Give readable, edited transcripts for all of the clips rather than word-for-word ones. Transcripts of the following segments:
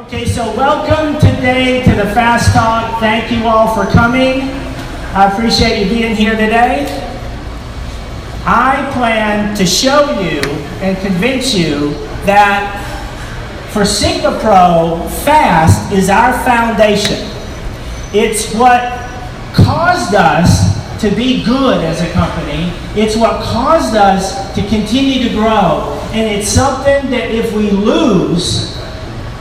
Okay, so welcome today to the Fast Talk. Thank you all for coming. I appreciate you being here today. I plan to show you and convince you that for Sigma Pro, fast is our foundation. It's what caused us to be good as a company. It's what caused us to continue to grow. And it's something that if we lose,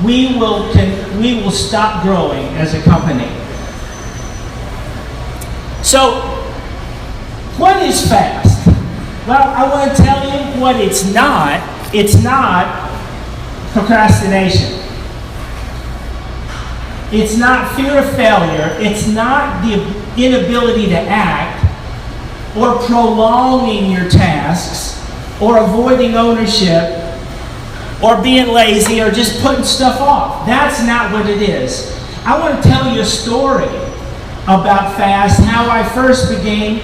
we will stop growing as a company. So, what is fast? Well, I want to tell you what it's not. It's not procrastination. It's not fear of failure. It's not the inability to act or prolonging your tasks or avoiding ownership or being lazy, or just putting stuff off. That's not what it is. I want to tell you a story about fast, how I first began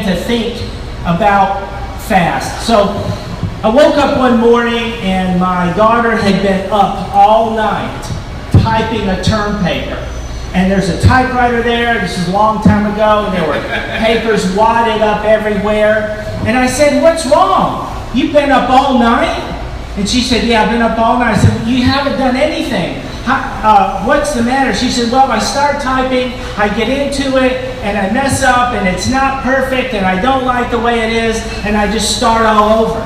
to think about fast. So I woke up one morning and my daughter had been up all night typing a term paper. And there's a typewriter there. This is a long time ago, and there were papers wadded up everywhere. And I said, "What's wrong? You've been up all night?" And she said, "Yeah, I've been up all night." I said, "Well, you haven't done anything. What's the matter?" She said, "Well, I start typing, I get into it, and I mess up, and it's not perfect, and I don't like the way it is, and I just start all over."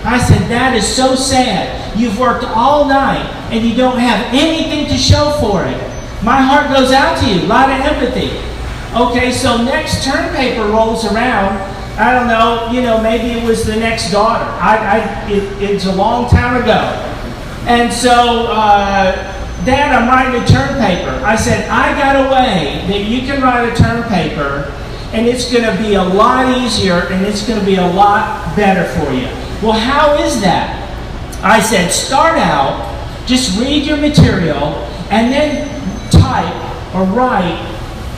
I said, "That is so sad. You've worked all night, and you don't have anything to show for it. My heart goes out to you, a lot of empathy." Okay, so next term paper rolls around. I don't know, maybe it was the next daughter. It's a long time ago. And so, "Dad, I'm writing a term paper." I said, "I got a way that you can write a term paper, and it's going to be a lot easier, and it's going to be a lot better for you." "Well, how is that?" I said, "Start out, just read your material, and then type or write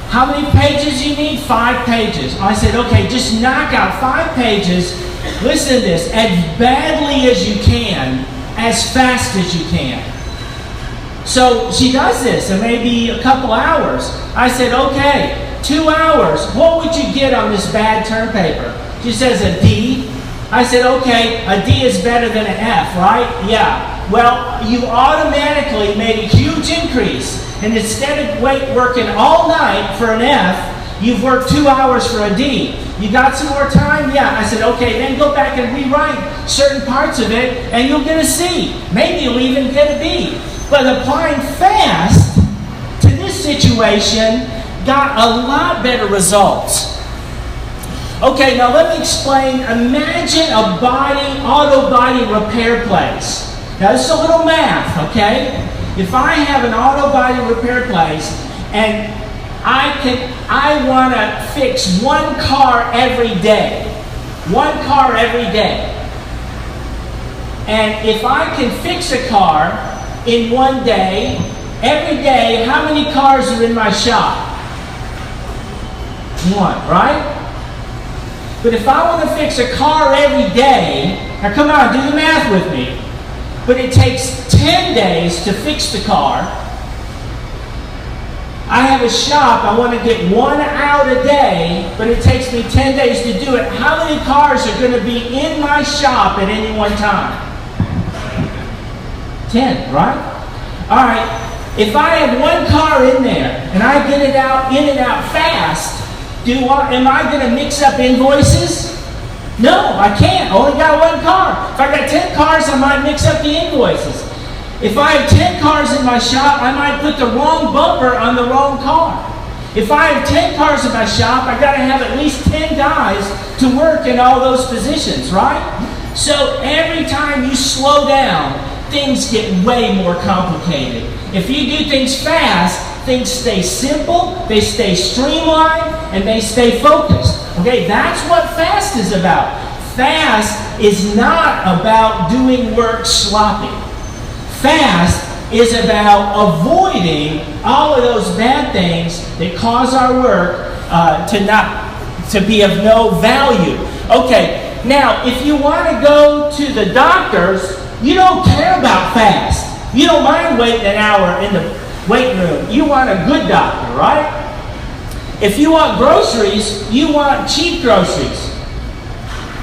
how many pages you need. 5 pages. I said, "Okay, just knock out 5 pages. Listen to this, as badly as you can, as fast as you can." So she does this in maybe a couple hours. I said, "Okay, 2 hours. What would you get on this bad term paper?" She says, "A D." I said, "Okay, a D is better than an F, right?" "Yeah." "Well, you automatically made a huge increase. And instead of working all night for an F, you've worked 2 hours for a D. You got some more time?" "Yeah." I said, "Okay, then go back and rewrite certain parts of it, and you'll get a C. Maybe you'll even get a B." But applying fast to this situation got a lot better results. Okay, now let me explain. Imagine a auto body repair place. Now this is a little math, okay? If I have an auto body repair place and I want to fix one car every day. And if I can fix a car in one day, every day, how many cars are in my shop? 1, right? But if I want to fix a car every day, now come on, do the math with me. But it takes 10 days to fix the car. I have a shop, I want to get 1 out a day, but it takes me 10 days to do it. How many cars are going to be in my shop at any one time? 10, right? All right, if I have 1 car in there and I get it in and out fast, am I going to mix up invoices? No, I can't. I only got 1 car. If I got 10 cars, I might mix up the invoices. If I have 10 cars in my shop, I might put the wrong bumper on the wrong car. If I have 10 cars in my shop, I got to have at least 10 guys to work in all those positions, right? So every time you slow down, things get way more complicated. If you do things fast, things stay simple, they stay streamlined, and they stay focused. Okay, that's what fast is about. Fast is not about doing work sloppy. Fast is about avoiding all of those bad things that cause our work to be of no value. Okay, now if you want to go to the doctors, you don't care about fast. You don't mind waiting an hour in the waiting room. You want a good doctor, right? If you want groceries, you want cheap groceries.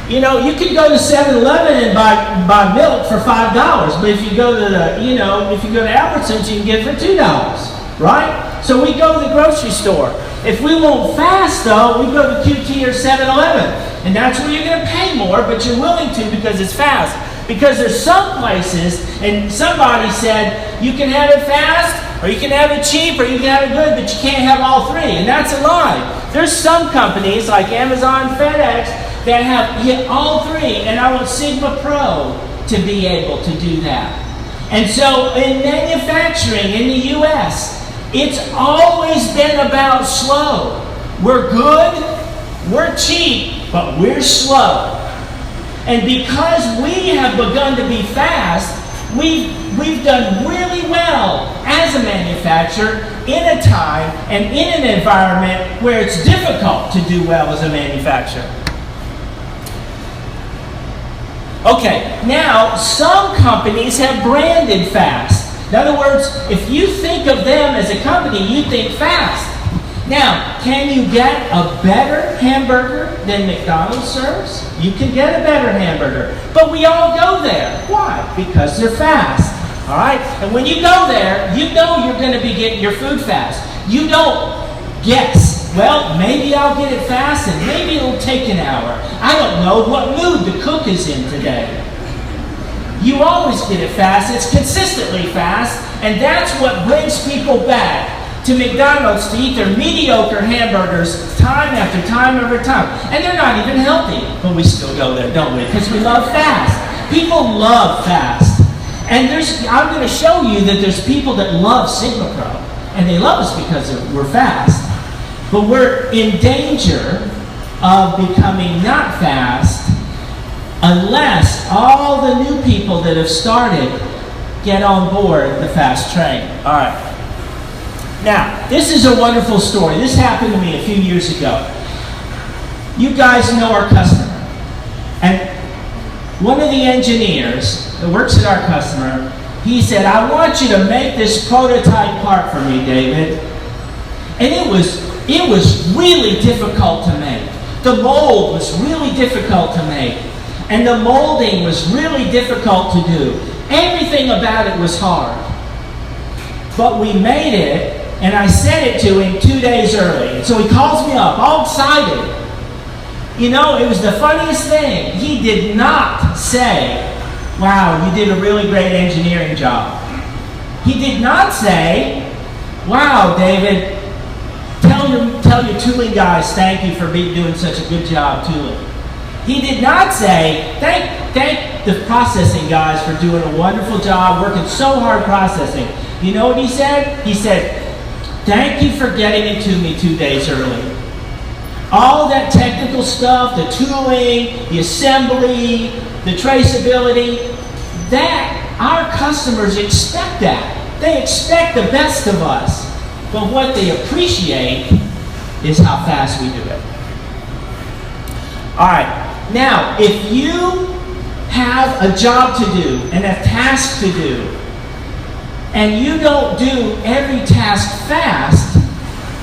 You know, you can go to 7-Eleven and buy milk for $5, but if you go to if you go to Albertsons, you can get it for $2, right? So we go to the grocery store. If we won't fast, though, we go to QT or 7-Eleven, and that's where you're going to pay more, but you're willing to because it's fast. Because there's some places, and somebody said you can have it fast, or you can have it cheap, or you can have it good, but you can't have all three, and that's a lie. There's some companies like Amazon, FedEx, that have all three, and I want Sigma Pro to be able to do that. And so in manufacturing in the U.S., it's always been about slow. We're good, we're cheap, but we're slow. And because we have begun to be fast, we've done really well as a manufacturer in a time and in an environment where it's difficult to do well as a manufacturer. Okay, now some companies have branded fast. In other words, if you think of them as a company, you think fast. Now, can you get a better hamburger than McDonald's serves? You can get a better hamburger. But we all go there. Why? Because they're fast. All right? And when you go there, you know you're going to be getting your food fast. You don't guess. Well, maybe I'll get it fast and maybe it'll take an hour. I don't know what mood the cook is in today. You always get it fast. It's consistently fast. And that's what brings people back to McDonald's to eat their mediocre hamburgers time after time after time. And they're not even healthy. But we still go there, don't we? Because we love fast. People love fast. And I'm going to show you that there's people that love Sigma Pro. And they love us because we're fast. But we're in danger of becoming not fast unless all the new people that have started get on board the fast train. All right. Now, this is a wonderful story. This happened to me a few years ago. You guys know our customer. And one of the engineers that works at our customer, he said, I want you to make this prototype part for me, David. And it was really difficult to make. The mold was really difficult to make. And the molding was really difficult to do. Everything about it was hard. But we made it, and I sent it to him 2 days early. And so he calls me up, all excited. You know, it was the funniest thing. He did not say, wow, you did a really great engineering job. He did not say, wow, David, tell your tooling guys thank you for doing such a good job tooling. He did not say, thank the processing guys for doing a wonderful job, working so hard processing. You know what he said? He said, thank you for getting it to me 2 days early. All that technical stuff, the tooling, the assembly, the traceability, that our customers expect that. They expect the best of us. But what they appreciate is how fast we do it. All right. Now, if you have a job to do and a task to do, and you don't do every task fast,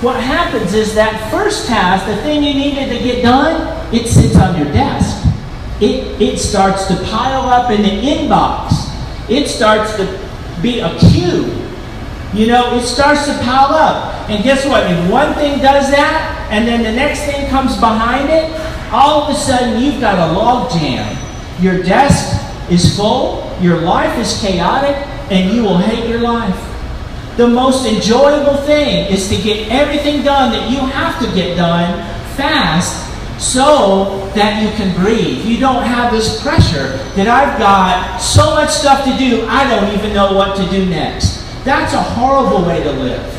what happens is that first task, the thing you needed to get done, it sits on your desk. It starts to pile up in the inbox. It starts to be a queue. You know, it starts to pile up. And guess what? If one thing does that, and then the next thing comes behind it, all of a sudden you've got a log jam. Your desk is full, your life is chaotic, and you will hate your life. The most enjoyable thing is to get everything done that you have to get done fast so that you can breathe. You don't have this pressure that I've got so much stuff to do, I don't even know what to do next. That's a horrible way to live.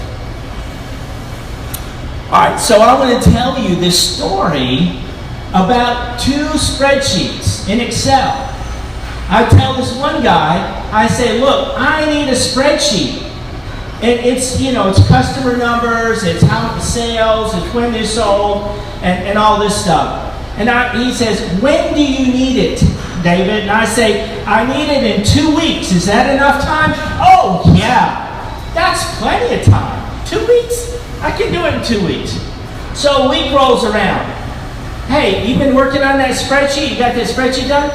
All right, so I want to tell you this story about 2 spreadsheets in Excel. I tell this one guy, I say, look, I need a spreadsheet. And it's, you know, it's customer numbers, it's how it sales, it's when they're sold, and all this stuff. And he says, when do you need it, David, and I say, I need it in 2 weeks. Is that enough time? Oh, yeah. That's plenty of time. 2 weeks? I can do it in 2 weeks. So a week rolls around. Hey, you been working on that spreadsheet? You got that spreadsheet done?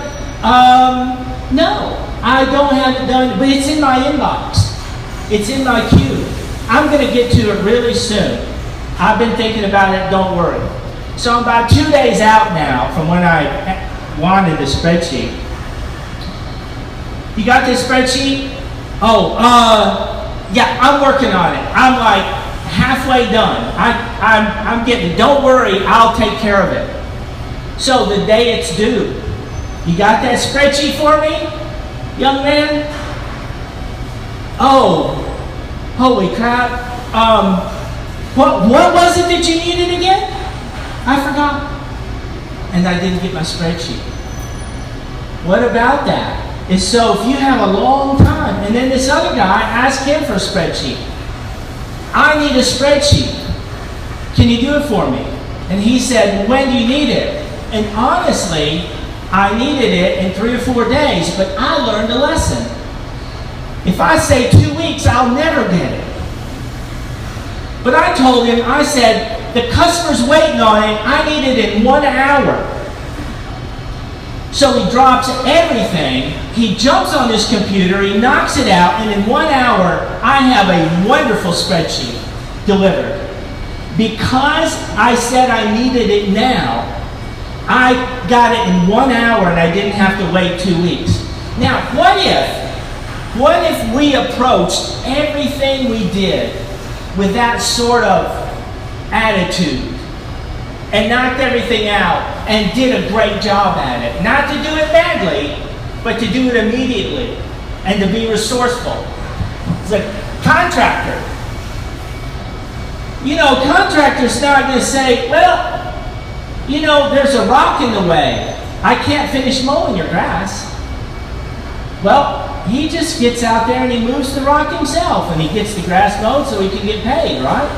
No, I don't have it done, but it's in my inbox. It's in my queue. I'm going to get to it really soon. I've been thinking about it, don't worry. So I'm about 2 days out now from when I wanted the spreadsheet. You got this spreadsheet? Oh, yeah, I'm working on it. I'm like halfway done. I'm getting, don't worry, I'll take care of it. So the day it's due, you got that spreadsheet for me, young man? Oh, holy crap. What was it that you needed again? I forgot. And I didn't get my spreadsheet. What about that? Is so if you have a long time, and then this other guy, asked him for a spreadsheet. I need a spreadsheet. Can you do it for me? And he said, when do you need it? And honestly, I needed it in 3 or 4 days, but I learned a lesson. If I say 2 weeks, I'll never get it. But I told him, I said, the customer's waiting on it, I need it in 1 hour. So he drops everything, he jumps on his computer, he knocks it out, and in 1 hour, I have a wonderful spreadsheet delivered. Because I said I needed it now, I got it in 1 hour and I didn't have to wait 2 weeks. Now, what if we approached everything we did with that sort of attitude and knocked everything out and did a great job at it? Not to do it badly, but to do it immediately and to be resourceful. It's a contractor. You know, contractor's not going to say, well, you know, there's a rock in the way. I can't finish mowing your grass. Well, he just gets out there and he moves the rock himself and he gets the grass mowed so he can get paid, right?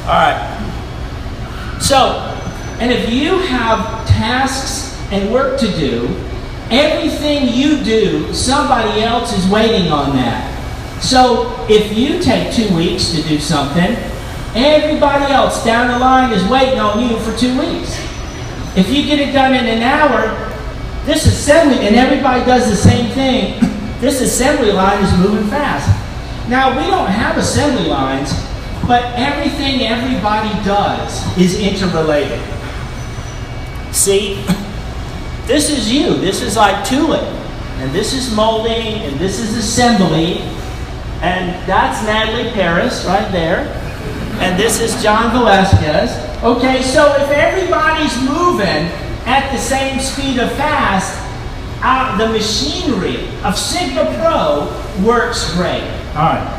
All right. So, and if you have tasks and work to do, everything you do, somebody else is waiting on that. So, if you take 2 weeks to do something, everybody else down the line is waiting on you for 2 weeks. If you get it done in an hour, this assembly, and everybody does the same thing, this assembly line is moving fast. Now, we don't have assembly lines, but everything everybody does is interrelated. See, this is you. This is like tooling, and this is molding, and this is assembly, and that's Natalie Paris right there. And this is John Velasquez. Okay, so if everybody's moving at the same speed of fast, the machinery of Sigma Pro works great. All right.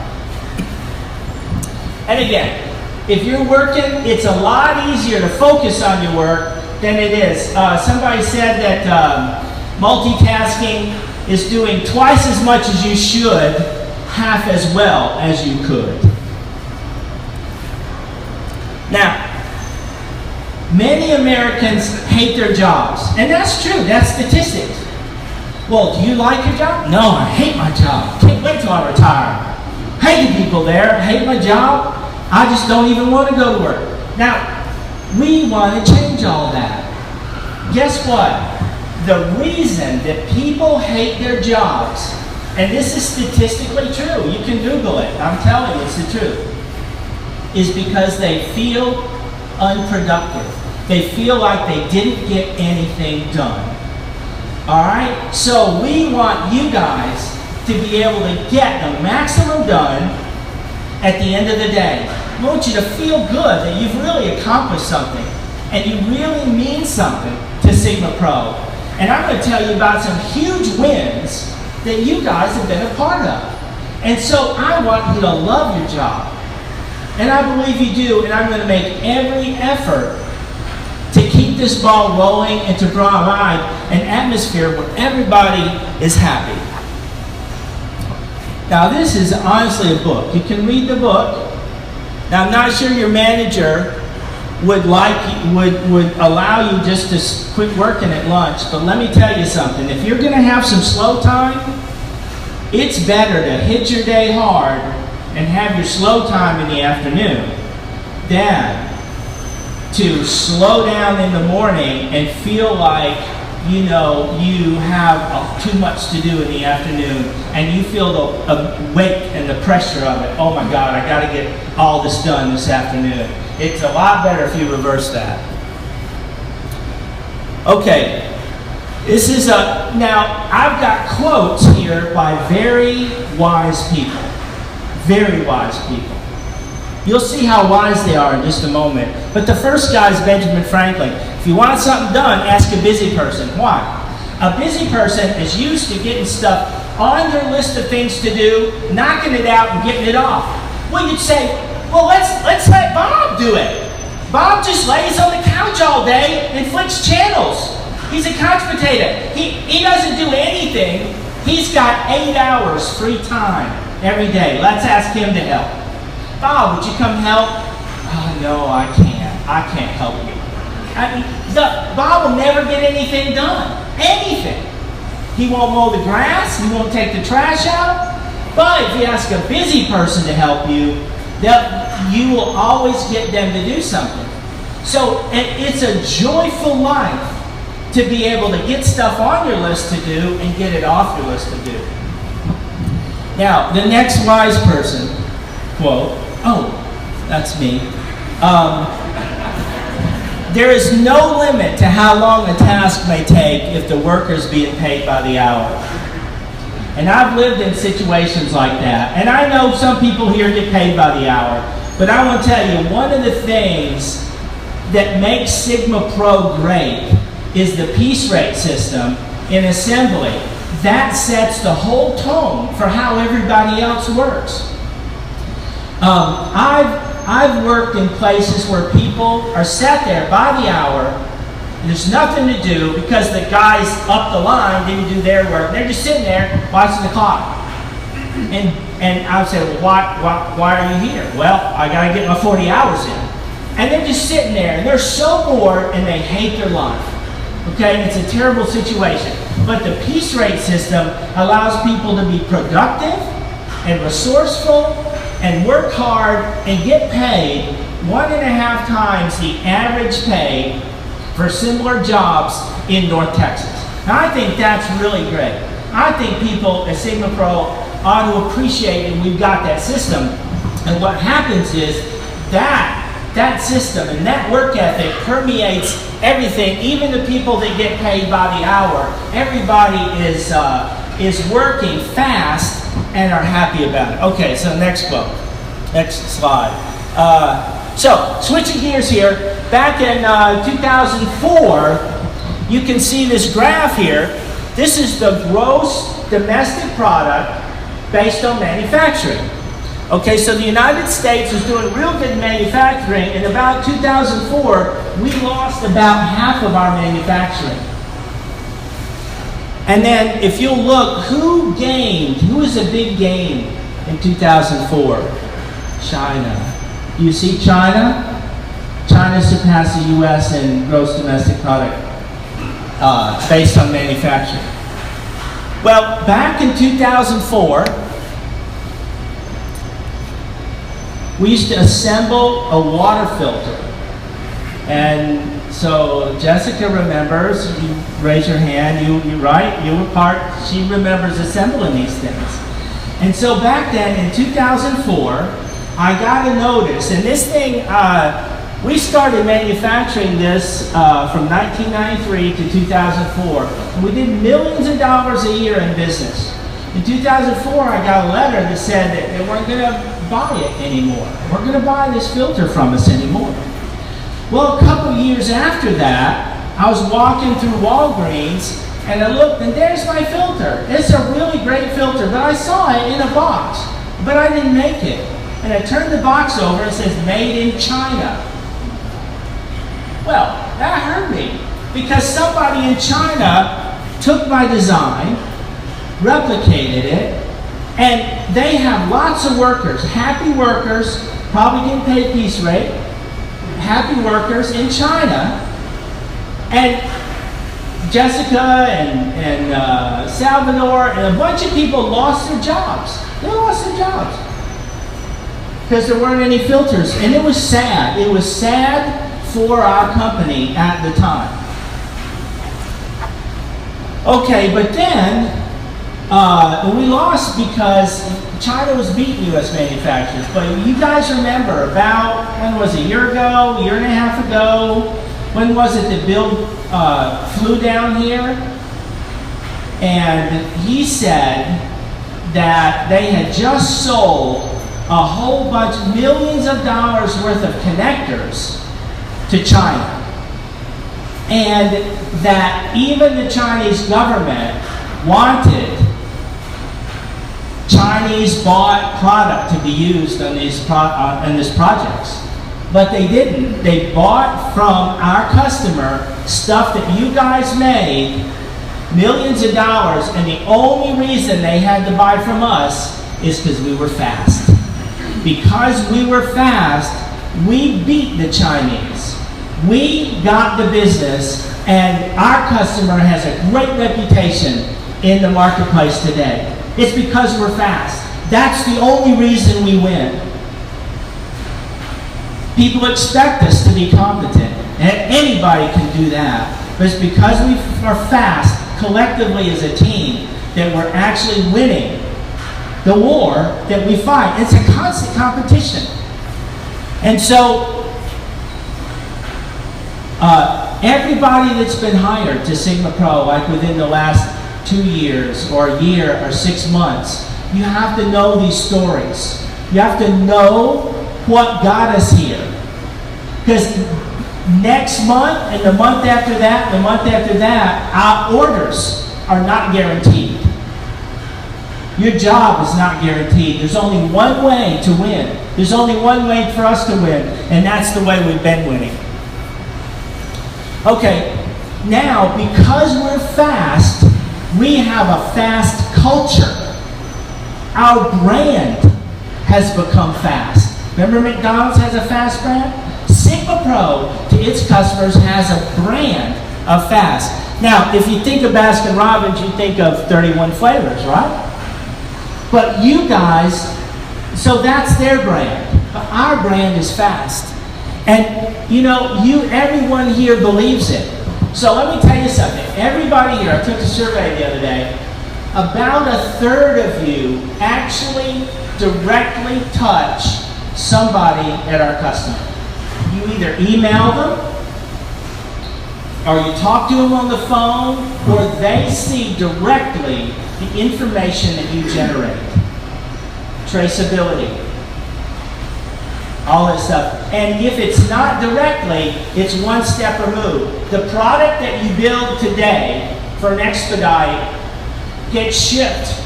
And again, if you're working, it's a lot easier to focus on your work than it is. Somebody said that multitasking is doing twice as much as you should, half as well as you could. Now, many Americans hate their jobs, and that's true, that's statistics. Well, do you like your job? No, I hate my job. Can't wait till I retire. Hate the people there, hate my job. I just don't even want to go to work. Now, we want to change all that. Guess what? The reason that people hate their jobs, and this is statistically true, you can Google it, I'm telling you it's the truth, is because they feel unproductive. They feel like they didn't get anything done. All right? So we want you guys to be able to get the maximum done at the end of the day. I want you to feel good that you've really accomplished something and you really mean something to Sigma Pro. And I'm going to tell you about some huge wins that you guys have been a part of. And so I want you to love your job. And I believe you do, and I'm going to make every effort to keep this ball rolling and to provide an atmosphere where everybody is happy. Now, this is honestly a book. You can read the book. Now, I'm not sure your manager would allow you just to quit working at lunch. But let me tell you something. If you're going to have some slow time, it's better to hit your day hard and have your slow time in the afternoon than to slow down in the morning and feel like you have too much to do in the afternoon, and you feel the weight and the pressure of it. Oh my God, I got to get all this done this afternoon. It's a lot better if you reverse that. Okay, now I've got quotes here by very wise people. Very wise people. You'll see how wise they are in just a moment. But the first guy is Benjamin Franklin. If you want something done, ask a busy person. Why? A busy person is used to getting stuff on their list of things to do, knocking it out and getting it off. Well, you'd say, well, let's let Bob do it. Bob just lays on the couch all day and flicks channels. He's a couch potato. He doesn't do anything. He's got 8 hours free time every day. Let's ask him to help. Bob, would you come help? Oh, no, I can't. I can't help you. Bob will never get anything done. Anything. He won't mow the grass. He won't take the trash out. But if you ask a busy person to help you, you will always get them to do something. So it's a joyful life to be able to get stuff on your list to do and get it off your list to do. Now, the next wise person, quote, oh, that's me. There is no limit to how long a task may take if the worker's being paid by the hour. And I've lived in situations like that. And I know some people here get paid by the hour. But I want to tell you, one of the things that makes Sigma Pro great is the piece rate system in assembly. That sets the whole tone for how everybody else works. I've worked in places where people are sat there by the hour. There's nothing to do because the guys up the line didn't do their work. They're just sitting there watching the clock. And I would say, well, why are you here? Well, I got to get my 40 hours in. And they're just sitting there, and they're so bored, and they hate their life. Okay, it's a terrible situation. But the piece rate system allows people to be productive and resourceful and work hard and get paid 1.5 times the average pay for similar jobs in North Texas. Now, I think that's really great. I think people at Sigma Pro ought to appreciate that we've got that system. And what happens is that system and that work ethic permeates everything, even the people that get paid by the hour. Everybody is working fast and are happy about it. Okay, so next slide. So switching gears here, back in 2004, you can see this graph here. This is the gross domestic product based on manufacturing. Okay, so the United States was doing real good in manufacturing. In about 2004, we lost about half of our manufacturing. And then if you'll look, who was a big gain in 2004? China. You see China? China surpassed the U.S. in gross domestic product based on manufacturing. Well, back in 2004, we used to assemble a water filter. And so Jessica remembers, you raise your hand, you right? You were part, she remembers assembling these things. And so back then in 2004, I got a notice, and this thing, we started manufacturing this from 1993 to 2004. And we did millions of dollars a year in business. In 2004, I got a letter that said that they weren't going to buy it anymore. They weren't going to buy this filter from us anymore. Well, a couple years after that, I was walking through Walgreens, and I looked, and there's my filter. It's a really great filter, but I saw it in a box, but I didn't make it. And I turned the box over, and it says, made in China. Well, that hurt me, because somebody in China took my design, replicated it, and they have lots of workers, happy workers, probably getting paid piece rate, happy workers in China, and Jessica and Salvador and a bunch of people lost their jobs. They lost their jobs because there weren't any filters, and it was sad. It was sad for our company at the time. Okay, but then we lost because China was beating U.S. manufacturers. But you guys remember about, when was it, a year ago, a year and a half ago, when was it that Bill flew down here? And he said that they had just sold a whole bunch, millions of dollars worth of connectors to China. And that even the Chinese government wanted Chinese bought product to be used on these projects. But they didn't. They bought from our customer stuff that you guys made, millions of dollars, and the only reason they had to buy from us is because we were fast. Because we were fast, we beat the Chinese. We got the business, and our customer has a great reputation in the marketplace today. It's because we're fast. That's the only reason we win. People expect us to be competent, and anybody can do that. But it's because we are fast, collectively as a team, that we're actually winning the war that we fight. It's a constant competition. And so, everybody that's been hired to Sigma Pro, like within the last 2 years or a year or 6 months, you have to know these stories. You have to know what got us here. Because next month and the month after that, the month after that, our orders are not guaranteed. Your job is not guaranteed. There's only one way to win. There's only one way for us to win, and that's the way we've been winning. Okay, now because we're fast, we have a fast culture. Our brand has become fast. Remember McDonald's has a fast brand? Sigma Pro, to its customers, has a brand of fast. Now, if you think of Baskin Robbins, you think of 31 flavors, right? But you guys, so that's their brand. But our brand is fast. And you know, everyone here believes it. So let me tell you something. Everybody here, I took a survey the other day, about a third of you actually directly touch somebody at our customer. You either email them, or you talk to them on the phone, or they see directly the information that you generate. Traceability. All that stuff. And if it's not directly, it's one step removed. The product that you build today for an expedite gets shipped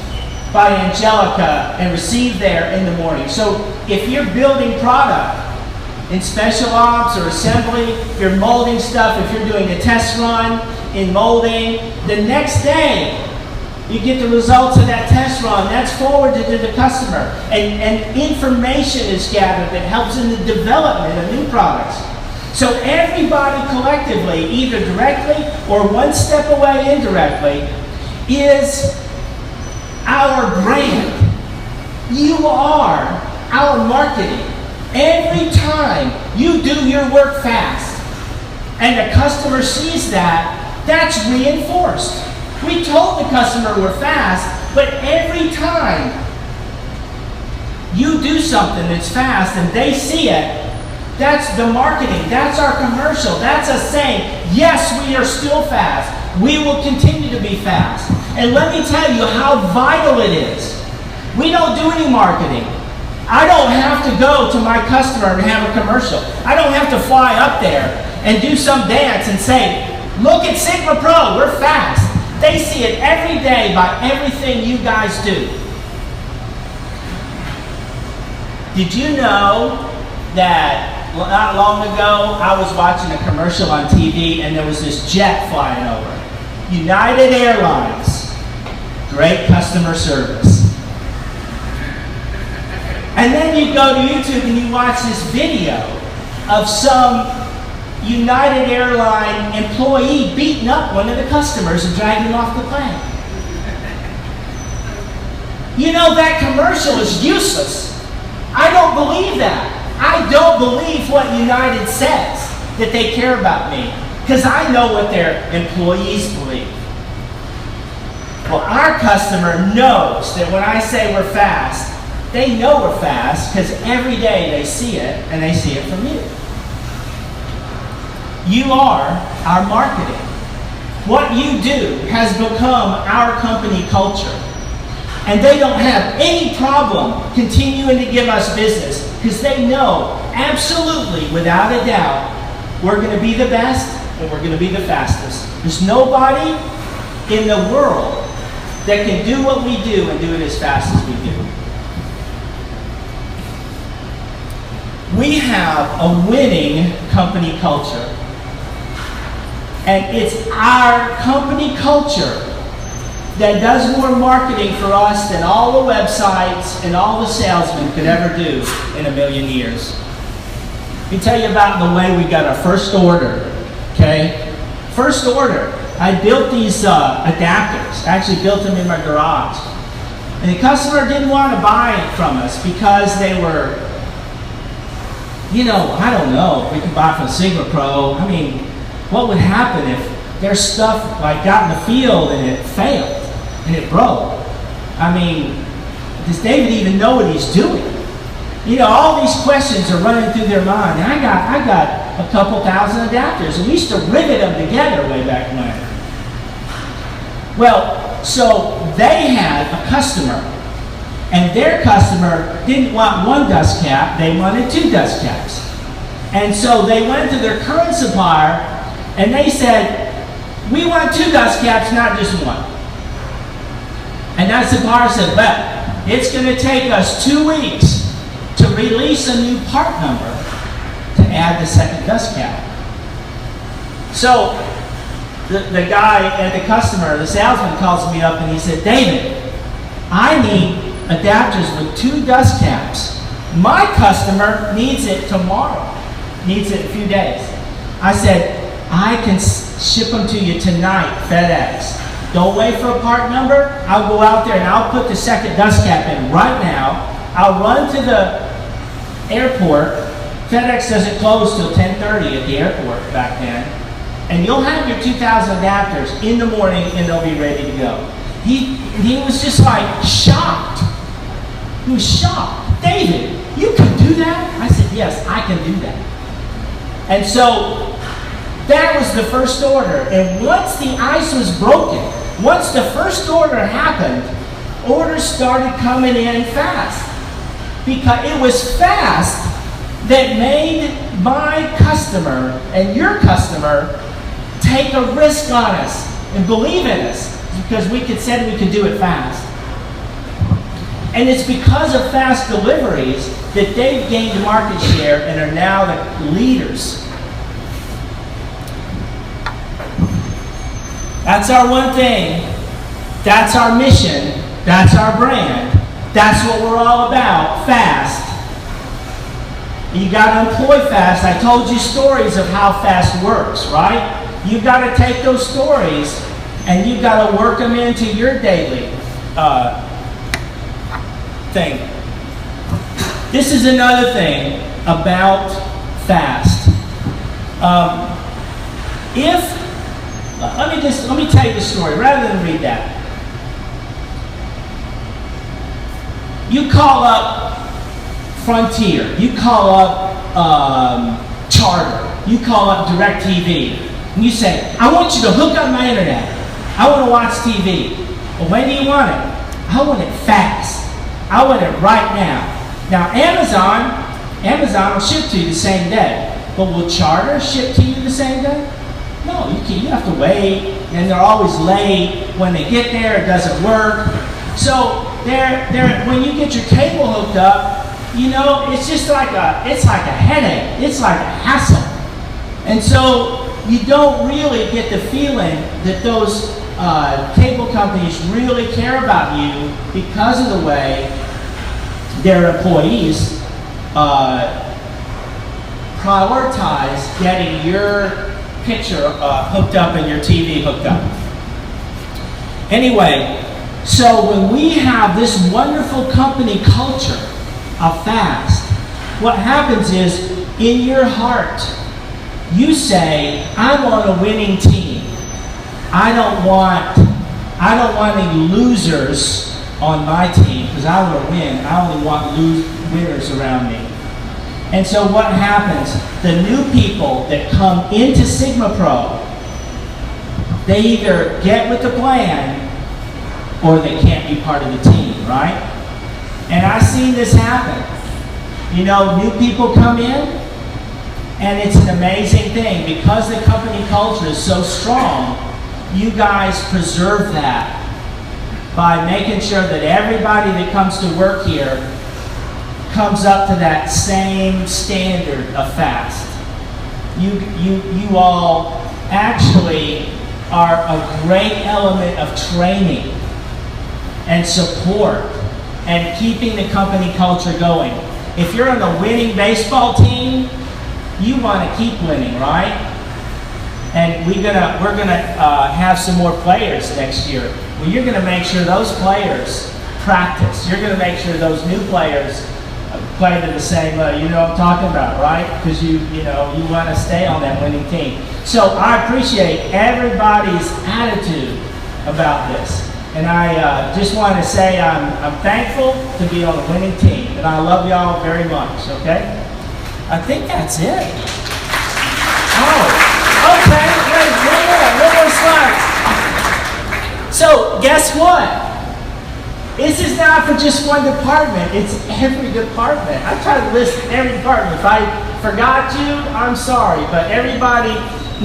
by Angelica and received there in the morning. So if you're building product in special ops or assembly, if you're molding stuff, if you're doing a test run in molding, the next day you get the results of that test run. That's forwarded to the customer. And information is gathered that helps in the development of new products. So everybody collectively, either directly or one step away indirectly, is our brand. You are our marketing. Every time you do your work fast and the customer sees that, that's reinforced. We told the customer we're fast, but every time you do something that's fast and they see it, that's the marketing, that's our commercial, that's us saying, yes, we are still fast. We will continue to be fast. And let me tell you how vital it is. We don't do any marketing. I don't have to go to my customer and have a commercial. I don't have to fly up there and do some dance and say, look at Sigma Pro, we're fast. They see it every day by everything you guys do. Did you know that not long ago I was watching a commercial on TV and there was this jet flying over? United Airlines, great customer service. And then you go to YouTube and you watch this video of some United Airline employee beating up one of the customers and dragging him off the plane. You know, that commercial is useless. I don't believe that. I don't believe what United says, that they care about me, because I know what their employees believe. Well, our customer knows that when I say we're fast, they know we're fast because every day they see it, and they see it from you. You are our marketing. What you do has become our company culture. And they don't have any problem continuing to give us business because they know, absolutely, without a doubt, we're going to be the best and we're going to be the fastest. There's nobody in the world that can do what we do and do it as fast as we do. We have a winning company culture. And it's our company culture that does more marketing for us than all the websites and all the salesmen could ever do in a million years. Let me tell you about the way we got our first order, okay? First order, I built these adapters. I actually built them in my garage. And the customer didn't want to buy it from us because they were, you know, I don't know, we can buy from Sigma Pro. I mean, what would happen if their stuff like got in the field and it failed and it broke? I mean, does David even know what he's doing? You know, all these questions are running through their mind. And I got a couple thousand adapters, and we used to rivet them together way back when. Well, so they had a customer, and their customer didn't want one dust cap, they wanted 2 dust caps. And so they went to their current supplier, and they said, we want 2 dust caps, not just one. And that supplier said, well, it's going to take us 2 weeks to release a new part number to add the second dust cap. So the guy and the customer, the salesman, calls me up and he said, David, I need adapters with 2 dust caps. My customer needs it tomorrow, needs it in a few days. I said, I can ship them to you tonight, FedEx. Don't wait for a part number. I'll go out there and I'll put the second dust cap in right now. I'll run to the airport. FedEx doesn't close till 10:30 at the airport back then. And you'll have your 2,000 adapters in the morning and they'll be ready to go. He was just like shocked. He was shocked. David, you can do that? I said, yes, I can do that. And so that was the first order. And once the ice was broken, once the first order happened, orders started coming in fast. Because it was fast that made my customer and your customer take a risk on us and believe in us because we said we could do it fast. And it's because of fast deliveries that they've gained market share and are now the leaders. That's our one thing. That's our mission. That's our brand. That's what we're all about, fast. You got to employ fast. I told you stories of how fast works, right? You've got to take those stories and you've got to work them into your daily thing. This is another thing about fast. Let me tell you the story rather than read that. You call up Frontier, you call up Charter, you call up DirecTV, and you say, I want you to hook up my internet. I want to watch TV. Well, when do you want it? I want it fast. I want it right now. Now, Amazon will ship to you the same day, but will Charter ship to you the same day? No, you can't. You have to wait, and they're always late. When they get there, it doesn't work. So when you get your cable hooked up, you know, it's just like a headache. It's like a hassle. And so you don't really get the feeling that those cable companies really care about you because of the way their employees prioritize getting your picture hooked up and your TV hooked up. Anyway, so when we have this wonderful company culture of fast, what happens is in your heart, you say, I'm on a winning team. I don't want any losers on my team because I want to win. I only want winners around me. And so what happens? The new people that come into Sigma Pro, they either get with the plan or they can't be part of the team, right? And I've seen this happen. You know, new people come in, and it's an amazing thing. Because the company culture is so strong, you guys preserve that by making sure that everybody that comes to work here comes up to that same standard of fast. You all actually are a great element of training and support and keeping the company culture going. If you're on a winning baseball team, you want to keep winning, right? And we're gonna have some more players next year. Well, you're gonna make sure those players practice. You're gonna make sure those new players play to the same level. You know what I'm talking about, right? Because you want to stay on that winning team. So I appreciate everybody's attitude about this. And I just want to say I'm thankful to be on a winning team. And I love y'all very much, okay? I think that's it. Oh, okay, wait, one more slide. So, guess what? This is not for just one department, it's every department. I try to list every department. If I forgot you, I'm sorry, but everybody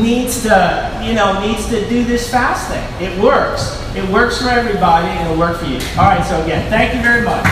needs to do this fast thing. It works. It works for everybody and it'll work for you. All right, so again, thank you very much.